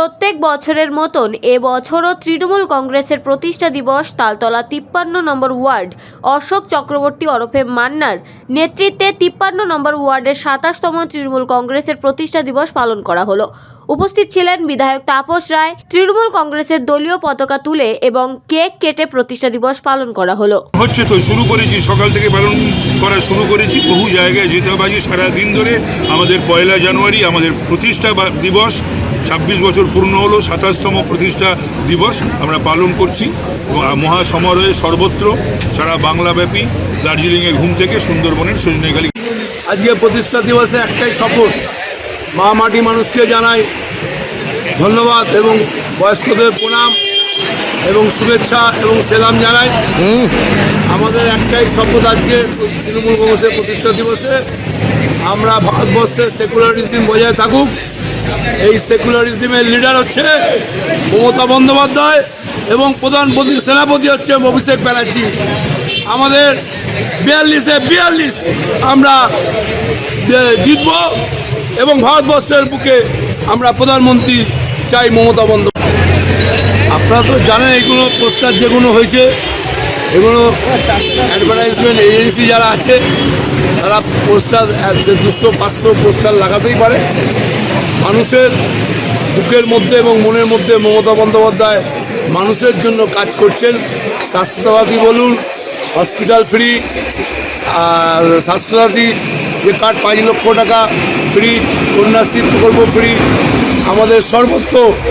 প্রত্যেক বছরের মতন এবছরও তৃণমূল কংগ্রেসের প্রতিষ্ঠা দিবস তালতলা 53 নম্বর ওয়ার্ড অশোক চক্রবর্তী ওরফে মান্নার নেতৃত্বে 53 নম্বর ওয়ার্ডের 27তম তৃণমূল কংগ্রেসের প্রতিষ্ঠা দিবস পালন করা হলো। উপস্থিত ছিলেন বিধায়ক তাপস রায়। তৃণমূল কংগ্রেসের দলীয় পতাকা তুলে এবং কেক কেটে প্রতিষ্ঠা দিবস পালন করা হলো। হচ্ছে তো শুরু করেছি, সকাল থেকে পালন করা শুরু করেছি। বহু জায়গায় যেতে পারি সারাদিন ধরে। আমাদের 1 জানুয়ারি আমাদের প্রতিষ্ঠা দিবস, 26 বছর পূর্ণ হলো, 27তম প্রতিষ্ঠা দিবস আমরা পালন করছি। মহাসমারোহে সর্বত্র সারা বাংলাব্যাপী, দার্জিলিংয়ের ঘুম থেকে সুন্দরবনের সজনেখালি। আজকে প্রতিষ্ঠা দিবসে একটাই শপথ, মা মাটি মানুষকে জানাই ধন্যবাদ এবং বয়স্কদের প্রণাম এবং শুভেচ্ছা এবং সেলাম জানাই। আমাদের একটাই শপথ আজকে তৃণমূল কংগ্রেসের প্রতিষ্ঠা দিবসে, আমরা ভারতবর্ষের সেকুলারিজম বজায় থাকুক। এই সেকুলারিজমের লিডার হচ্ছে মমতা বন্দ্যোপাধ্যায় এবং প্রধানমন্ত্রী সেনাপতি হচ্ছে অভিষেক ব্যানার্জি। আমাদের 42 আমরা জিতব এবং ভারতবর্ষের বুকে আমরা প্রধানমন্ত্রী চাই মমতা বন্দ্যোপাধ্যায়। আপনারা তো জানেন এইগুলো পোস্টার যেগুলো হয়েছে, এগুলো অ্যাডভার্টাইজমেন্ট এজেন্সি যারা আছে তারা পোস্টার 200-500 পোস্টার লাগাতেই পারে। মানুষের বুকের মধ্যে এবং মনের মধ্যে মমতা বন্দ্যোপাধ্যায় মানুষের জন্য কাজ করছেন। স্বাস্থ্যসাথী বলুন, হসপিটাল ফ্রি, আর স্বাস্থ্যসাথী যে কার্ড 5 লক্ষ টাকা ফ্রি, কন্যাশ্রী প্রকল্প ফ্রি, আমাদের সর্বত্র